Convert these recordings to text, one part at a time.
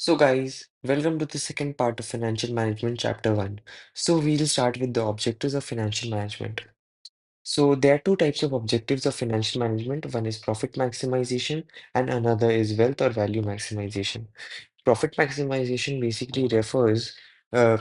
So, guys, welcome to the second part of Financial Management, Chapter 1. So, we'll start with the objectives of financial management. So, there are two types of objectives of financial management. One is profit maximization, and another is wealth or value maximization. Profit maximization basically refers uh,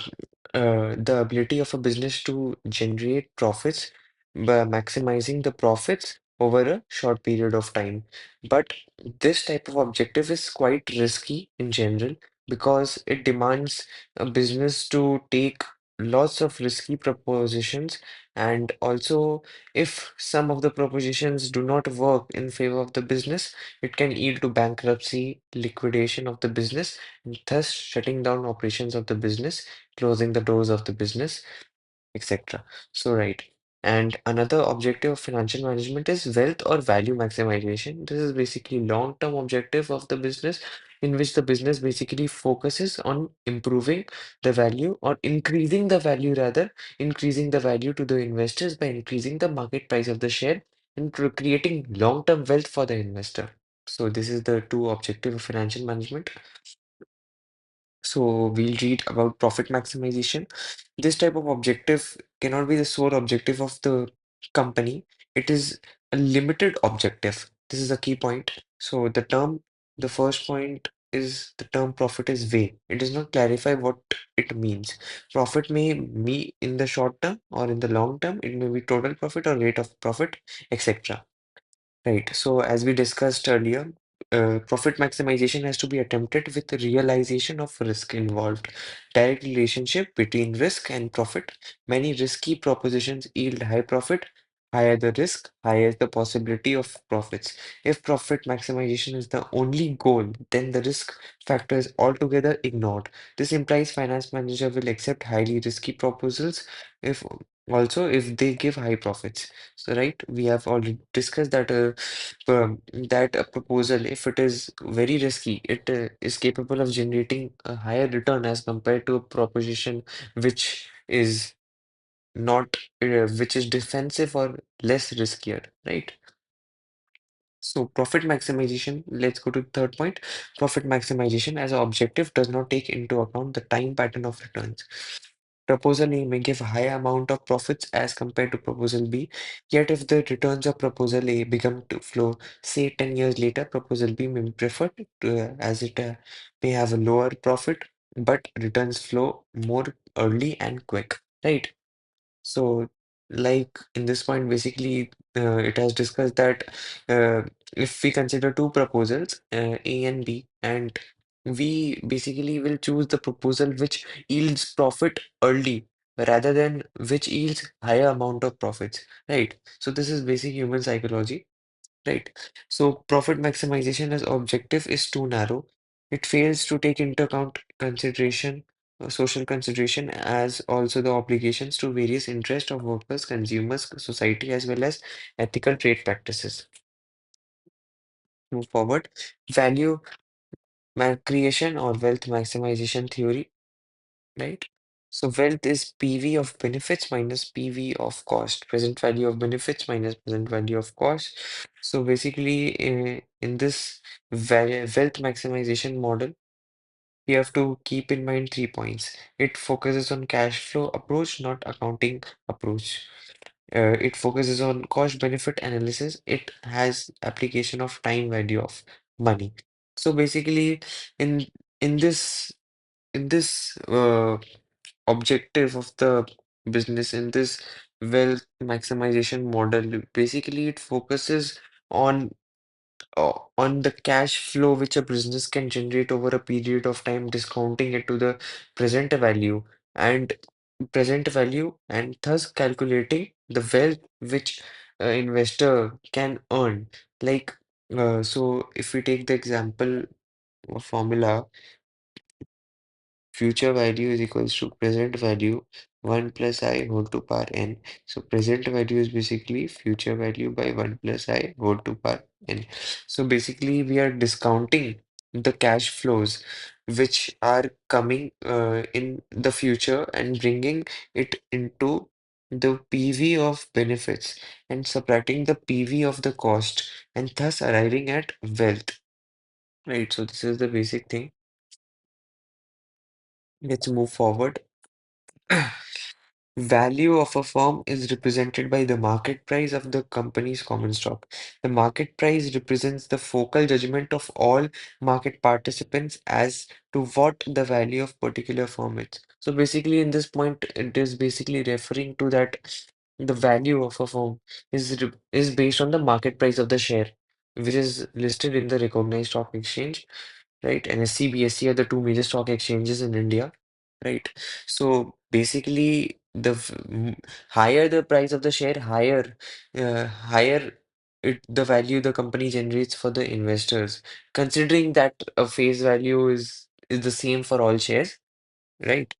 the ability of a business to generate profits by maximizing the profits over a short period of time. But this type of objective is quite risky in general because it demands a business to take lots of risky propositions, and also if some of the propositions do not work in favor of the business, it can lead to bankruptcy, liquidation of the business, and thus shutting down operations of the business, closing the doors of the business, etc. So, right. And another objective of financial management is wealth or value maximization. This is basically long-term objective of the business in which the business basically focuses on improving the value or increasing the value rather, increasing the value to the investors by increasing the market price of the share and creating long-term wealth for the investor. So this is the two objective of financial management. So we'll read about profit maximization. This type of objective cannot be the sole objective of the company. It is a limited objective. This is a key point. So the first point is the term profit is vague. It does not clarify what it means. Profit may be in the short term or in the long term. It may be total profit or rate of profit, etc. Right. So as we discussed earlier, profit maximization has to be attempted with the realization of risk involved. Direct relationship between risk and profit. Many risky propositions yield high profit. Higher the risk, higher the possibility of profits. If profit maximization is the only goal, then the risk factor is altogether ignored. This implies finance manager will accept highly risky proposals if if they give high profits. So, right, we have already discussed that that a proposal, if it is very risky, it is capable of generating a higher return as compared to a proposition which is not, which is defensive or less riskier, right? So, profit maximization, let's go to the third point. Profit maximization as an objective does not take into account the time pattern of returns. Proposal A may give a high amount of profits as compared to Proposal B, yet if the returns of Proposal A become to flow, say 10 years later, Proposal B may be preferred as it may have a lower profit, but returns flow more early and quick, right? So, like in this point, basically, it has discussed that uh, if we consider two proposals, A and B, and we basically will choose the proposal which yields profit early rather than which yields higher amount of profits, right? So, this is basic human psychology. Right. So profit maximization as objective is too narrow. It fails to take into account consideration, social consideration, as also the obligations to various interests of workers, consumers, society, as well as ethical trade practices. Move forward. Value creation or wealth maximization theory, right? So wealth is PV of benefits minus PV of cost, present value of benefits minus present value of cost. So basically, in this wealth maximization model, you have to keep in mind 3 points. It focuses on cash flow approach, not accounting approach. It focuses on cost benefit analysis. It has application of time value of money. So basically, in in this in this objective of the business, in this wealth maximization model, basically it focuses on on the cash flow which a business can generate over a period of time, discounting it to the present value and and thus calculating the wealth which investor can earn. Like, so if we take the example of formula, future value is equals to present value 1 plus I whole to power n. So present value is basically future value by 1 plus I whole to power n. So basically we are discounting the cash flows which are coming in the future and bringing it into the PV of benefits and subtracting the PV of the cost and thus arriving at wealth. Right, so this is the basic thing. Let's move forward. Value of a firm is represented by the market price of the company's common stock. The market price represents the focal judgment of all market participants as to what the value of particular firm is. So basically, in this point, it is basically referring to that the value of a firm is based on the market price of the share, which is listed in the recognized stock exchange, right? NSE, BSE are the two major stock exchanges in India, right? So basically, higher the price of the share, higher the value the company generates for the investors. Considering that a face value is the same for all shares, right?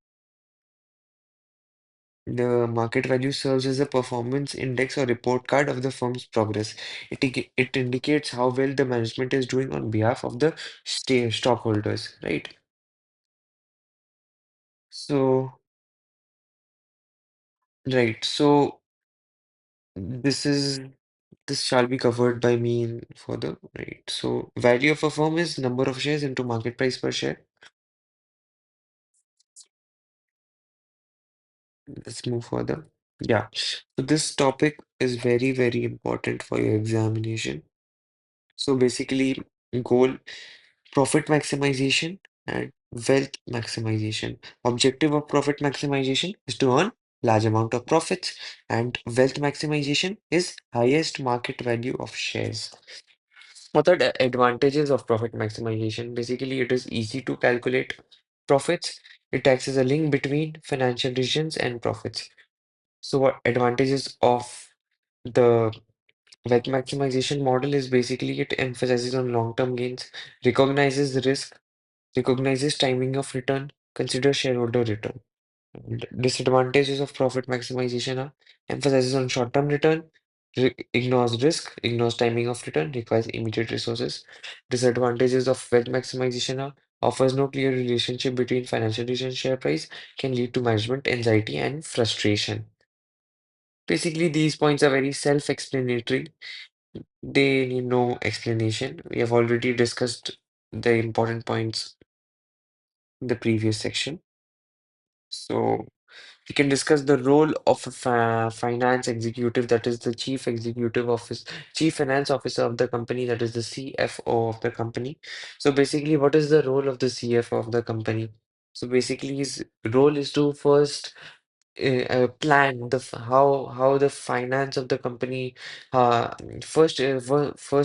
The market value serves as a performance index or report card of the firm's progress. It indicates how well the management is doing on behalf of the stockholders, right? So, right. So this is this shall be covered by me in further, right? So value of a firm is number of shares into market price per share. Let's move further. Yeah. So this topic is very, very important for your examination. So basically, goal profit maximization and wealth maximization. Objective of profit maximization is to earn large amount of profits, and wealth maximization is highest market value of shares. What are the advantages of profit maximization? Basically, it is easy to calculate profits. It acts as a link between financial decisions and profits. So, what advantages of the wealth maximization model is basically it emphasizes on long-term gains, recognizes risk, recognizes timing of return, consider shareholder return. Disadvantages of profit maximization are emphasizes on short-term return, ignores risk, ignores timing of return, requires immediate resources. Disadvantages of wealth maximization are offers no clear relationship between financial decision and share price, can lead to management anxiety and frustration. Basically, these points are very self-explanatory. They need no explanation. We have already discussed the important points in the previous section. So we can discuss the role of a finance executive, that is the chief finance officer of the company, that is the CFO of the company. So basically, what is the role of the CFO of the company? So basically, his role is to first plan how the finance of the company. First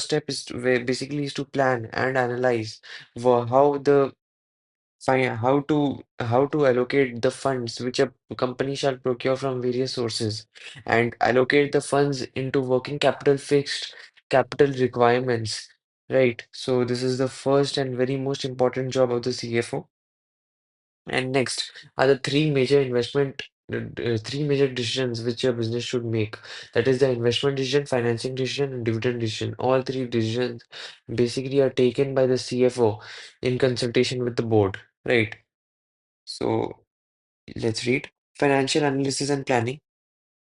step is basically is to plan and analyze how the how to allocate the funds which a company shall procure from various sources and allocate the funds into working capital fixed capital requirements, right? So this is the first and very most important job of the CFO. And next are the three major decisions which a business should make. That is the investment decision, financing decision, and dividend decision. All three decisions basically are taken by the CFO in consultation with the board, right? So let's read. Financial analysis and planning,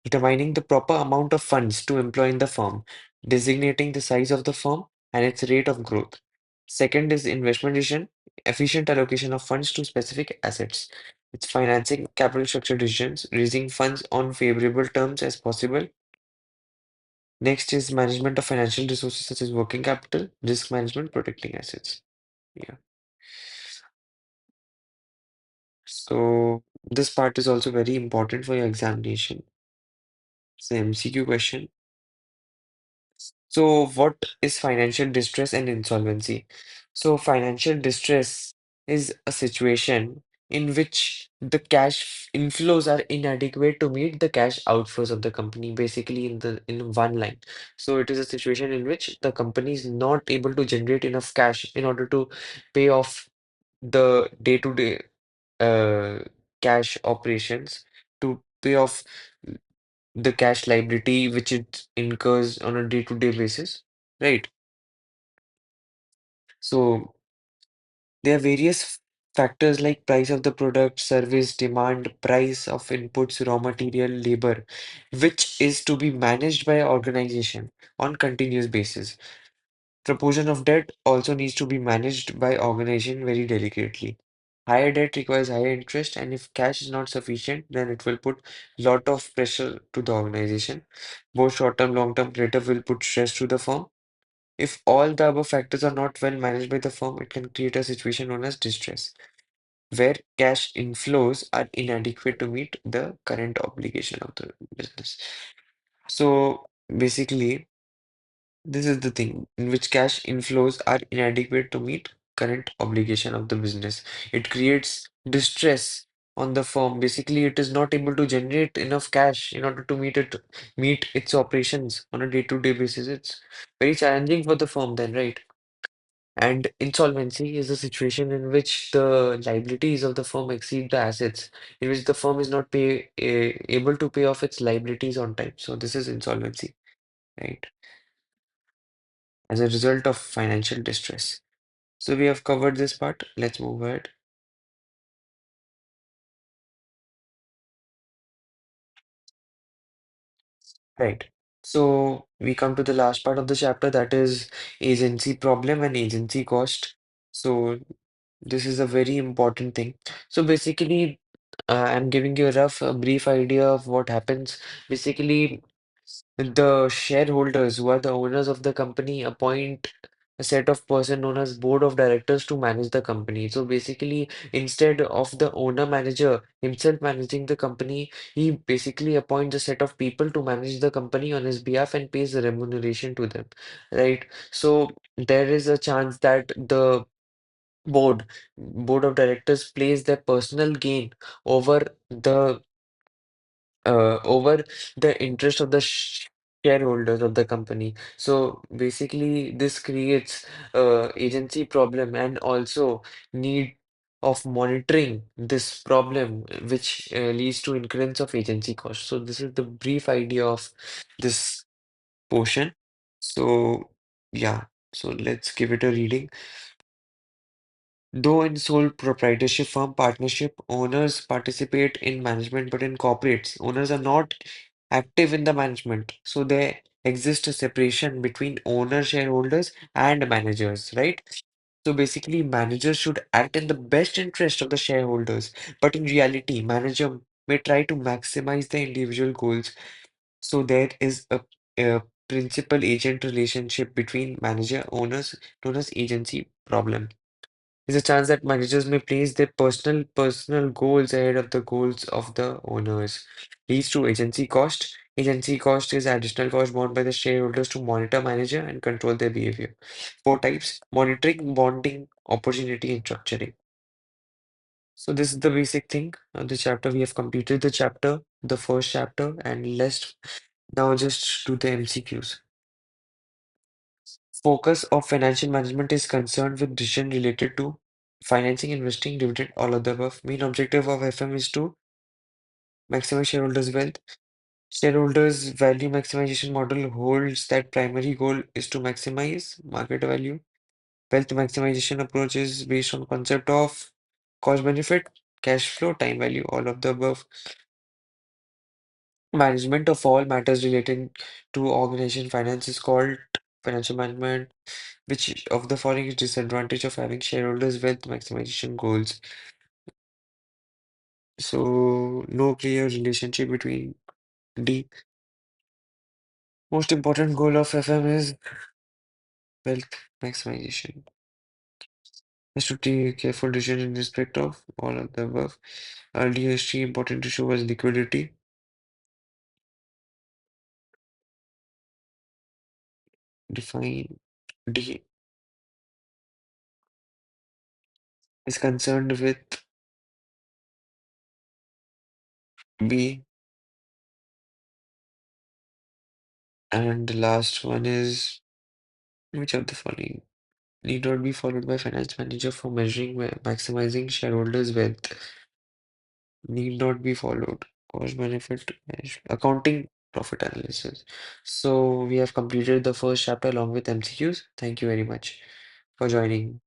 determining the proper amount of funds to employ in the firm, designating the size of the firm and its rate of growth. Second is investment decision, efficient allocation of funds to specific assets. It's financing capital structure decisions, raising funds on favorable terms as possible. Next is management of financial resources such as working capital, risk management, protecting assets. Yeah. So this part is also very important for your examination. It's an MCQ question. So, what is financial distress and insolvency? So, financial distress is a situation in which the cash inflows are inadequate to meet the cash outflows of the company, basically in one line. So, it is a situation in which the company is not able to generate enough cash in order to pay off the day-to-day uh, cash operations, to pay off the cash liability which it incurs on a day-to-day basis, right? So there are various factors like price of the product, service, demand, price of inputs, raw material, labor, which is to be managed by an organization on continuous basis. Proportion of debt also needs to be managed by organization very delicately. Higher debt requires higher interest, and if cash is not sufficient, then it will put lot of pressure to the organization. Both short-term, long-term credit will put stress to the firm. If all the above factors are not well managed by the firm, it can create a situation known as distress, where cash inflows are inadequate to meet the current obligation of the business. So basically, this is the thing in which cash inflows are inadequate to meet current obligation of the business. It creates distress on the firm. Basically, it is not able to generate enough cash in order to meet its operations on a day-to-day basis. It's very challenging for the firm then, right? And insolvency is a situation in which the liabilities of the firm exceed the assets, in which the firm is not able to pay off its liabilities on time. So this is insolvency, right? As a result of financial distress. So we have covered this part. Let's move ahead. Right. So we come to the last part of the chapter, that is agency problem and agency cost. So this is a very important thing. So basically, I'm giving you a brief idea of what happens. Basically, the shareholders, who are the owners of the company, appoint a set of person known as board of directors to manage the company. So basically, instead of the owner manager himself managing the company, he basically appoints a set of people to manage the company on his behalf and pays the remuneration to them, right? So there is a chance that the board board of directors place their personal gain over the over the interest of the shareholders of the company. So basically, this creates agency problem and also need of monitoring this problem, which leads to incurrence of agency costs. So this is the brief idea of this portion. So yeah, so let's give it a reading. Though in sole proprietorship firm partnership, owners participate in management, but in corporates, owners are not active in the management. So there exists a separation between owner shareholders and managers, right? So basically, managers should act in the best interest of the shareholders, but in reality, manager may try to maximize the individual goals. So there is a principal agent relationship between manager owners known as agency problem. There's a chance that managers may place their personal goals ahead of the goals of the owners. Leads to agency cost. Agency cost is additional cost borne by the shareholders to monitor manager and control their behavior. Four types: monitoring, bonding, opportunity, and structuring. So this is the basic thing of the chapter. We have completed the chapter, the first chapter, and let's now just do the MCQs. Focus of financial management is concerned with decision related to financing, investing, dividend, all of the above. Main objective of FM is to maximize shareholders' wealth. Shareholders' value maximization model holds that primary goal is to maximize market value. Wealth maximization approach is based on concept of cost benefit, cash flow, time value, all of the above. Management of all matters relating to organization finance is called financial management. Which of the following is disadvantage of having shareholders' wealth maximization goals? So, no clear relationship between D. Most important goal of FM is wealth maximization. Has to take careful decision in respect of all of the above. Early history, important issue was liquidity. Define D is concerned with B, and the last one is which of the following need not be followed by finance manager for measuring maximizing shareholders' wealth. Need not be followed. Cost benefit accounting profit analysis. So we have completed the first chapter along with MCQs. Thank you very much for joining.